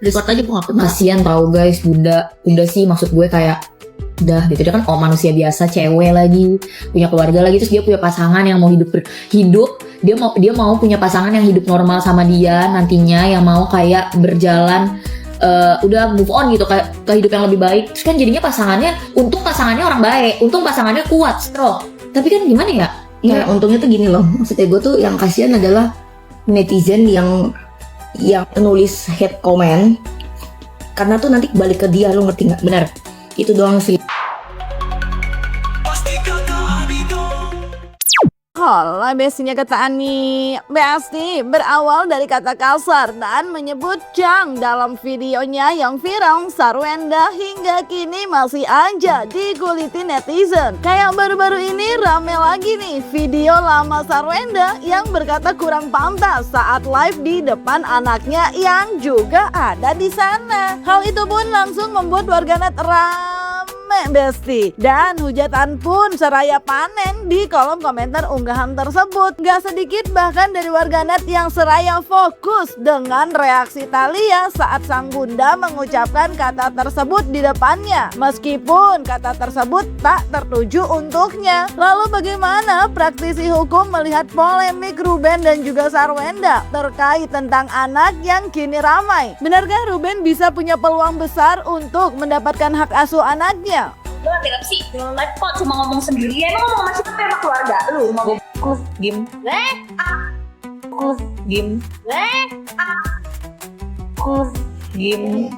Report aja gue ngapain. Kasian tau guys, udah sih maksud gue kayak udah gitu, dia kan manusia biasa, cewek lagi, punya keluarga lagi, terus dia punya pasangan yang mau hidup dia mau punya pasangan yang hidup normal sama dia nantinya, yang mau kayak berjalan udah move on gitu ke hidup yang lebih baik. Terus kan jadinya untung pasangannya orang baik, untung pasangannya kuat, strong. Tapi kan gimana ya? Ya untungnya tuh gini loh, maksudnya gue tuh yang kasihan adalah netizen yang nulis hate comment, karena tuh nanti balik ke dia, lo ngerti nggak? Benar. Itu doang sih. Hola bestinya kata Ani. Besti berawal dari kata kasar dan menyebut Jang dalam videonya yang viral. Sarwenda hingga kini masih aja diguliti netizen. Kayak baru-baru ini rame lagi nih video lama Sarwenda yang berkata kurang pantas saat live di depan anaknya yang juga ada di sana. Hal itu pun langsung membuat warganet rame besti, dan hujatan pun seraya panen di kolom komentar unggahan tersebut. Gak sedikit bahkan dari warganet yang seraya fokus dengan reaksi Thalia saat sang bunda mengucapkan kata tersebut di depannya, meskipun kata tersebut tak tertuju untuknya. Lalu bagaimana praktisi hukum melihat polemik Ruben dan juga Sarwenda terkait tentang anak yang kini ramai? Benarkah Ruben bisa punya peluang besar untuk mendapatkan hak asuh anaknya? Lu ngerti apa sih? Lu live kok cuma ngomong sendiri. Emang ngomong sama siapa, sama keluarga lu? Mau Game. Game. Game.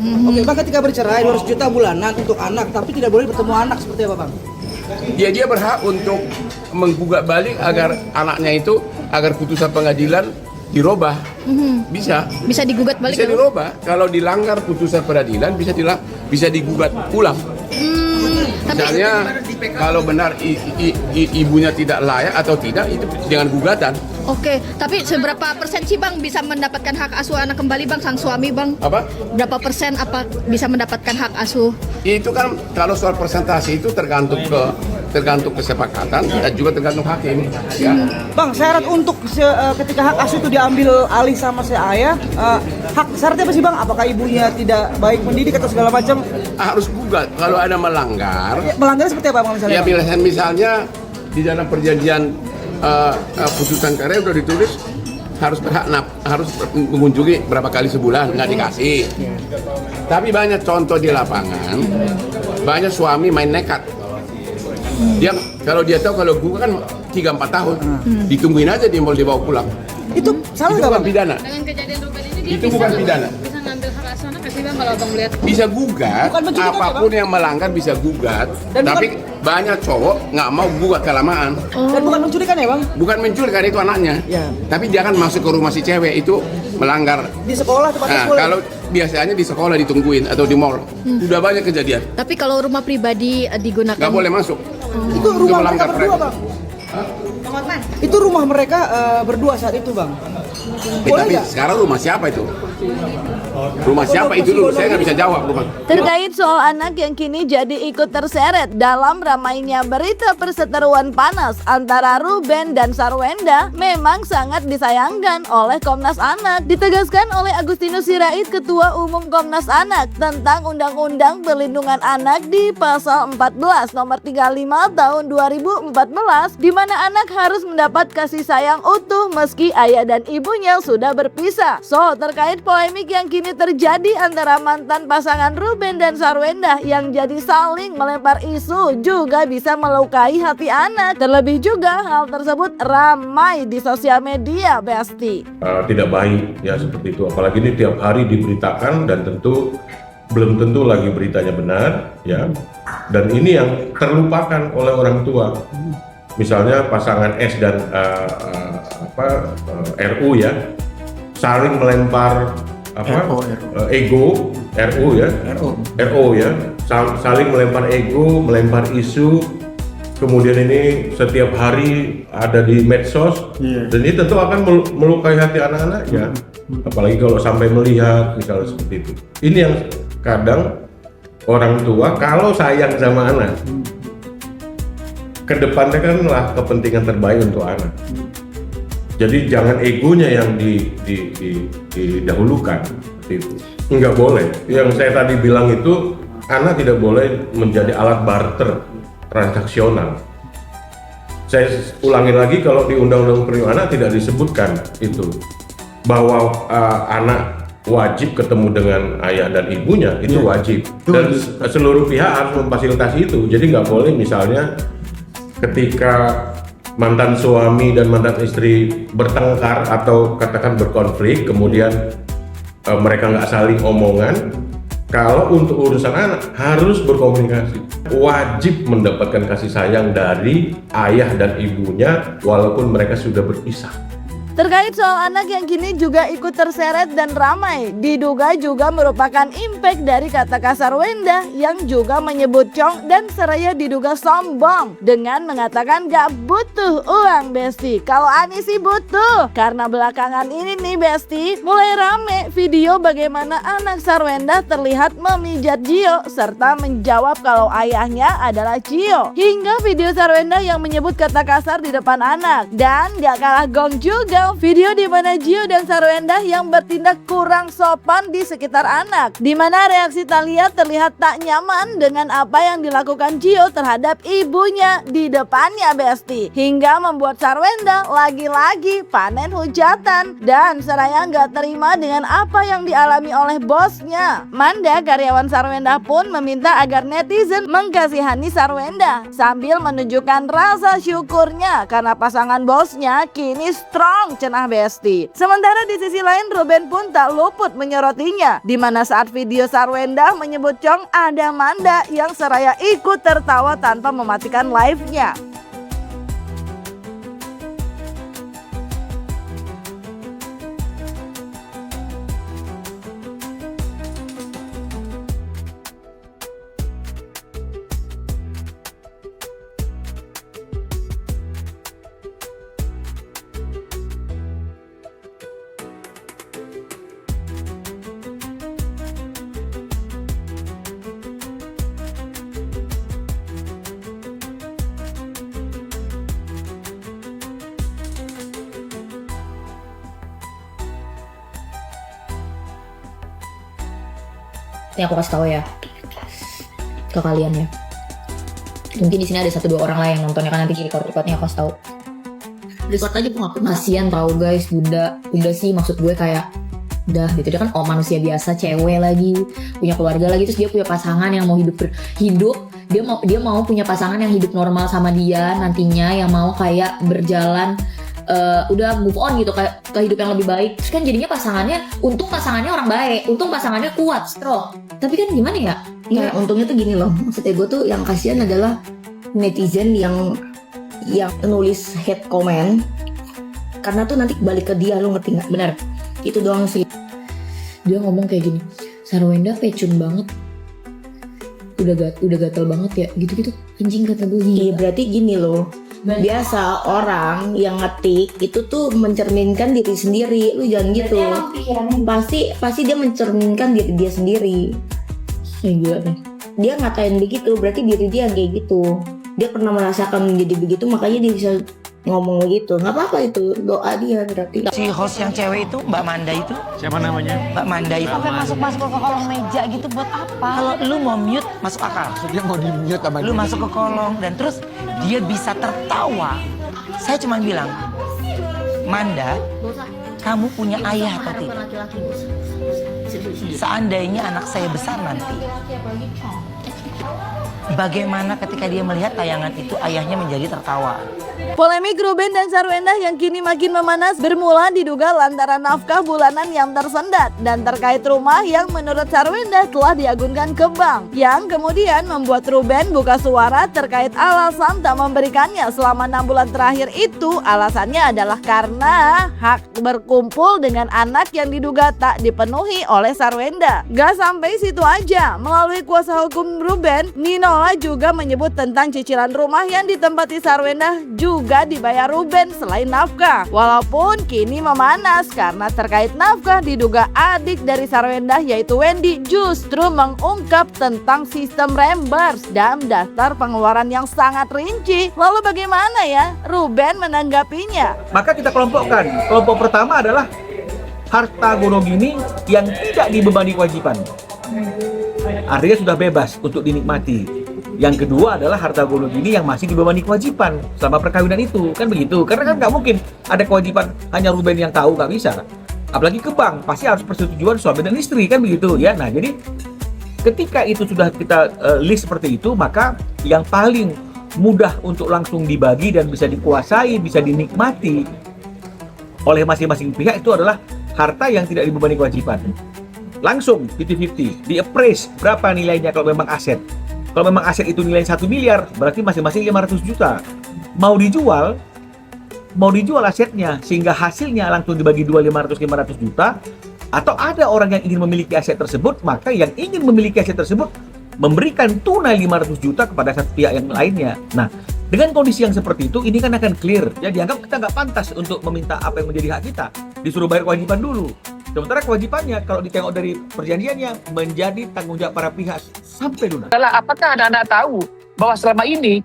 Oke, Bang, ketika bercerai 200 juta bulanan untuk anak, tapi tidak boleh bertemu anak, seperti apa, Bang? Ya, dia berhak untuk menggugat balik agar anaknya itu, agar putusan pengadilan dirubah. Bisa digugat balik. Bisa dirubah. Kalau dilanggar putusan peradilan bisa digugat ulang. Misalnya kalau benar ibunya tidak layak atau tidak, itu dengan gugatan. Oke, tapi seberapa persen sih Bang bisa mendapatkan hak asuh anak kembali Bang, sang suami Bang? Apa? Berapa persen bisa mendapatkan hak asuh? Itu kan kalau soal persentase itu tergantung kesepakatan dan juga tergantung hakim. Ya. Bang, syarat untuk ketika hak asuh itu diambil alih sama si ayah, syaratnya apa sih, Bang? Apakah ibunya tidak baik mendidik atau segala macam? Harus gugat kalau ada melanggar. Ya, melanggar seperti apa, Bang, misalnya? Ya, misalnya di dalam perjanjian putusan cerai udah ditulis harus mengunjungi berapa kali sebulan, nggak dikasih. Tapi banyak contoh di lapangan, banyak suami main nekat. Dia kalau dia tahu kalau gue kan 3-4 tahun, ditungguin aja dia mau dibawa pulang. Itu salah Itu nggak, bukan Bang? pidana. Dengan kejadian Ruben ini Itu bukan pidana. bisa ngambil hak asuh anak kasih Bang kalau Abang lihat. Bisa gugat, Bukan menculikan, apapun yang melanggar bisa gugat. Dan Tapi banyak cowok nggak mau gugat kelamaan. Dan bukan menculikan ya, Bang? Bukan menculik, kan itu anaknya. Ya. Tapi jangan masuk ke rumah si cewek, itu melanggar. Di sekolah, tempatnya Nah, sekolah. kalau biasanya di sekolah ditungguin atau di mall, udah banyak kejadian. Tapi kalau rumah pribadi digunakan Nggak boleh masuk. Itu rumah mereka melanggar berdua, private. Bang? Itu rumah mereka berdua saat itu, Bang. Boleh Tapi nggak? sekarang rumah siapa itu? Rumah siapa itu dulu? Saya nggak bisa jawab rumah. Terkait soal anak yang kini jadi ikut terseret dalam ramainya berita perseteruan panas antara Ruben dan Sarwenda memang sangat disayangkan oleh Komnas Anak. Ditegaskan oleh Agustinus Sirait, Ketua Umum Komnas Anak, tentang Undang-Undang Perlindungan Anak di Pasal 14 Nomor 35 Tahun 2014, di mana anak harus mendapat kasih sayang utuh meski ayah dan ibunya sudah berpisah. So, terkait polemik yang kini terjadi antara mantan pasangan Ruben dan Sarwenda yang jadi saling melempar isu juga bisa melukai hati anak. Terlebih juga hal tersebut ramai di sosial media, Besti. Tidak baik ya seperti itu, apalagi ini tiap hari diberitakan dan tentu belum tentu lagi beritanya benar ya, dan ini yang terlupakan oleh orang tua. Misalnya pasangan S dan RU ya, saling melempar ego, RU ya, RO ya, saling melempar ego, melempar isu. Kemudian ini setiap hari ada di medsos, dan ini tentu akan melukai hati anak-anak ya, apalagi kalau sampai melihat misalnya seperti itu. Ini yang kadang orang tua kalau sayang sama anak, kedepannya kanlah kepentingan terbaik untuk anak. Jadi jangan egonya yang didahulukan seperti itu. Enggak boleh. Yang saya tadi bilang itu, anak tidak boleh menjadi alat barter transaksional. Saya ulangi lagi, kalau di Undang-Undang Perlindungan Anak tidak disebutkan itu bahwa anak wajib ketemu dengan ayah dan ibunya, itu wajib. Dan seluruh pihak harus memfasilitasi itu. Jadi nggak boleh misalnya ketika mantan suami dan mantan istri bertengkar atau katakan berkonflik, kemudian mereka nggak saling omongan. Kalau untuk urusan anak harus berkomunikasi, wajib mendapatkan kasih sayang dari ayah dan ibunya walaupun mereka sudah berpisah. Terkait soal anak yang kini juga ikut terseret dan ramai, diduga juga merupakan impact dari kata kasar Wenda yang juga menyebut Chong, dan seraya diduga sombong dengan mengatakan gak butuh uang, Besti. Kalau Ani sih butuh, karena belakangan ini nih Besti, mulai rame video bagaimana anak Sarwenda terlihat memijat Gio serta menjawab kalau ayahnya adalah Gio, hingga video Sarwenda yang menyebut kata kasar di depan anak. Dan gak kalah gong juga video di mana Gio dan Sarwenda yang bertindak kurang sopan di sekitar anak, di mana reaksi Thalia terlihat tak nyaman dengan apa yang dilakukan Gio terhadap ibunya di depannya, Besti, hingga membuat Sarwenda lagi-lagi panen hujatan dan seraya nggak terima dengan apa yang dialami oleh bosnya. Manda, karyawan Sarwenda, pun meminta agar netizen mengkasihani Sarwenda sambil menunjukkan rasa syukurnya karena pasangan bosnya kini strong, cenah Besti. Sementara di sisi lain Ruben pun tak luput menyorotinya, di mana saat video Sarwenda menyebut Chong ada Manda yang seraya ikut tertawa tanpa mematikan live-nya. Ini aku kasih tahu ya ke kalian ya. Mungkin di sini ada 1-2 orang lah yang nontonnya, kan nanti record-recordnya aku kasih tahu. Record aja aku kasihan tahu guys, udah sih, maksud gue kayak udah gitu, dia kan manusia biasa, cewek lagi, punya keluarga lagi, terus dia punya pasangan yang mau hidup dia mau punya pasangan yang hidup normal sama dia nantinya, yang mau kayak berjalan udah move on gitu ke hidup yang lebih baik. Terus kan jadinya untung pasangannya orang baik, untung pasangannya kuat, strong. Tapi kan gimana ya? Ya, untungnya tuh gini loh, maksudnya gue tuh yang kasihan adalah netizen yang nulis hate comment, karena tuh nanti balik ke dia, lo ngerti nggak? Benar. Itu doang sih. Dia ngomong kayak gini, Sarwenda pecun banget, udah gatel banget ya, gitu-gitu. Anjing kata gue. Iya, berarti gini loh, biasa orang yang ngetik itu tuh mencerminkan diri sendiri. Lu jangan gitu. Pasti dia mencerminkan diri dia sendiri. Ya gila deh. Dia ngatain begitu, berarti diri dia yang kayak gitu. Dia pernah merasakan menjadi begitu, makanya dia bisa ngomong begitu. Nggak apa-apa, itu doa dia berarti. Si host yang cewek itu, Mbak Manda itu. Siapa namanya? Mbak Manda itu. Sampai masuk-masuk ke kolong meja gitu buat apa? Kalau lu mau mute, masuk akal. Dia mau di-mute sama Lu masuk ke kolong dan terus dia bisa tertawa. Saya cuma bilang, Manda, kamu punya ayah atau tidak? Seandainya anak saya besar nanti, bagaimana ketika dia melihat tayangan itu ayahnya menjadi tertawa? Polemik Ruben dan Sarwenda yang kini makin memanas bermula diduga lantaran nafkah bulanan yang tersendat dan terkait rumah yang menurut Sarwenda telah diagunkan ke bank, yang kemudian membuat Ruben buka suara terkait alasan tak memberikannya selama 6 bulan terakhir itu. Alasannya adalah karena hak berkumpul dengan anak yang diduga tak dipenuhi oleh Sarwenda. Gak sampai situ aja, melalui kuasa hukum Ruben, Ninola juga menyebut tentang cicilan rumah yang ditempati Sarwenda juga dibayar Ruben selain nafkah. Walaupun kini memanas karena terkait nafkah diduga adik dari Sarwenda yaitu Wendy justru mengungkap tentang sistem reimburse dan daftar pengeluaran yang sangat rinci. Lalu bagaimana ya Ruben menanggapinya? Maka kita kelompokkan. Kelompok pertama adalah harta gonogini yang tidak dibebani kewajiban. Artinya sudah bebas untuk dinikmati. Yang kedua adalah harta gonogini yang masih dibebani kewajiban selama perkawinan itu, kan begitu? Karena kan nggak mungkin ada kewajiban hanya Ruben yang tahu, nggak bisa. Apalagi ke bank, pasti harus persetujuan suami dan istri, kan begitu ya. Nah, jadi ketika itu sudah kita list seperti itu, maka yang paling mudah untuk langsung dibagi dan bisa dikuasai, bisa dinikmati oleh masing-masing pihak itu adalah harta yang tidak dibebani kewajiban. Langsung 50-50, di-appraise berapa nilainya kalau memang aset. Kalau memang aset itu nilai 1 miliar, berarti masing-masing 500 juta. Mau dijual asetnya sehingga hasilnya langsung dibagi 500 juta, atau ada orang yang ingin memiliki aset tersebut, maka yang ingin memiliki aset tersebut memberikan tunai 500 juta kepada satu pihak yang lainnya. Nah, dengan kondisi yang seperti itu, ini kan akan clear. Ya, dianggap kita nggak pantas untuk meminta apa yang menjadi hak kita. Disuruh bayar kewajiban dulu. Sementara kewajibannya kalau ditengok dari perjanjiannya menjadi tanggung jawab para pihak sampai lunas. Adalah apakah anak-anak tahu bahwa selama ini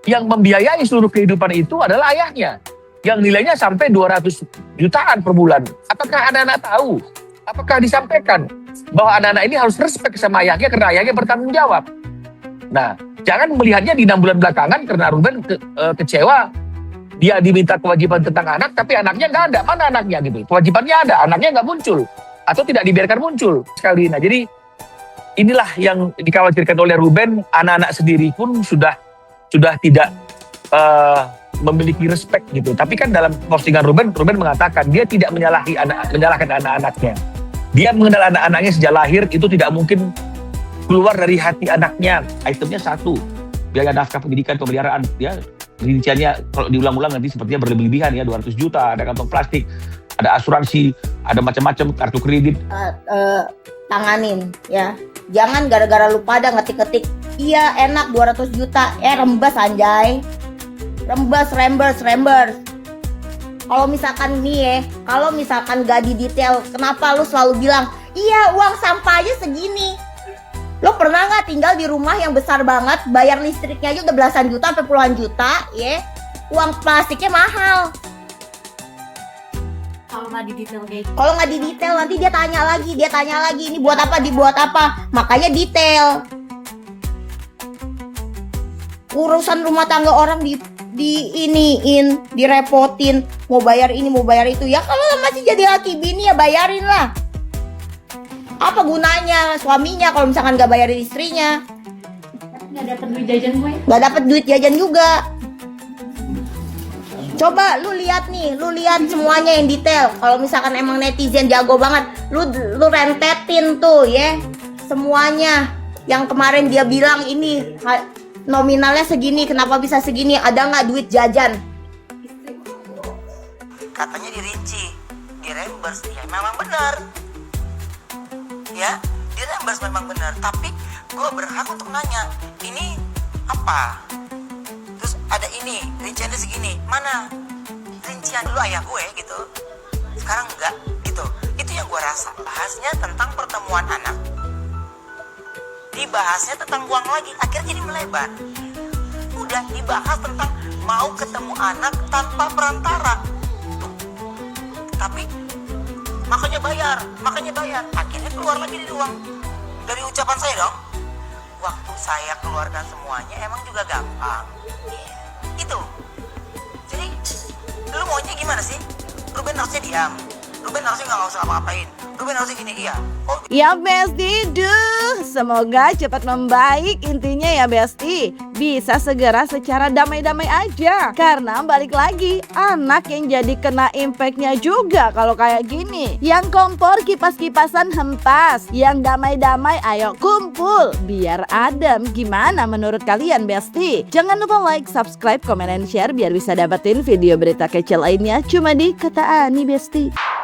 yang membiayai seluruh kehidupan itu adalah ayahnya yang nilainya sampai 200 jutaan per bulan. Apakah anak-anak tahu? Apakah disampaikan bahwa anak-anak ini harus respect sama ayahnya karena ayahnya bertanggung jawab? Nah, jangan melihatnya di 6 bulan belakangan karena Ruben kecewa. Dia diminta kewajiban tentang anak, tapi anaknya nggak ada. Mana anaknya gitu? Kewajibannya ada, anaknya nggak muncul. Atau tidak dibiarkan muncul sekali. Nah, jadi inilah yang dikhawatirkan oleh Ruben. Anak-anak sendiri pun sudah tidak memiliki respect gitu. Tapi kan dalam postingan Ruben mengatakan dia tidak menyalahkan anak-anaknya. Dia mengenal anak-anaknya sejak lahir, itu tidak mungkin keluar dari hati anaknya. Itemnya satu, biaya nafkah pendidikan, pemeliharaan, ya. Rinciannya kalau diulang-ulang nanti sepertinya berlebih-lebihan ya, 200 juta, ada kantong plastik, ada asuransi, ada macam-macam, kartu kredit. Tanganin ya. Jangan gara-gara lu pada ngetik-ngetik, iya enak 200 juta, rembes anjay. Rembes. Kalau misalkan nih ya, kalau misalkan gak didetail, kenapa lu selalu bilang, iya uang sampah aja segini. Lo pernah nggak tinggal di rumah yang besar banget, bayar listriknya aja udah belasan juta sampai puluhan juta, ya? Uang plastiknya mahal. Kalau nggak didetail nanti dia tanya lagi, ini buat apa? Makanya detail. Urusan rumah tangga orang direpotin, mau bayar ini, mau bayar itu. Ya kalau masih jadi laki bini ya bayarin lah. Apa gunanya suaminya kalau misalkan gak bayarin istrinya? nggak dapet duit jajan gue. Gak dapet duit jajan juga. Coba lu lihat semuanya yang detail. Kalau misalkan emang netizen jago banget, lu rentetin tuh ya semuanya. Yang kemarin dia bilang ini nominalnya segini, kenapa bisa segini? Ada nggak duit jajan? Katanya dirinci, direimburse, ya memang benar. Ya, direimburse memang benar. Tapi gue berhak untuk nanya, ini apa? Terus ada ini, rinciannya segini. Mana rincian dulu ayah gue gitu. Sekarang enggak gitu. Itu yang gue rasa. Bahasnya tentang pertemuan anak, dibahasnya tentang uang lagi, akhirnya jadi melebar. Udah dibahas tentang mau ketemu anak tanpa perantara. Tapi makanya bayar. Akhirnya keluar lagi dari uang, dari ucapan saya dong. Waktu saya keluarkan semuanya emang juga gampang. Itu. Jadi lu maunya gimana sih? Ruben harusnya diam. Ruben harusnya nggak usah apa-apain. Ruben harusnya gini, iya. Oh, Ya Besti, semoga cepat membaik intinya ya Besti. Bisa segera secara damai-damai aja. Karena balik lagi, anak yang jadi kena impactnya juga kalau kayak gini. Yang kompor kipas-kipasan hempas, yang damai-damai ayo kumpul biar adem. Gimana menurut kalian Besti? Jangan lupa like, subscribe, komen, dan share biar bisa dapetin video berita kece lainnya cuma di Kata Ani Besti.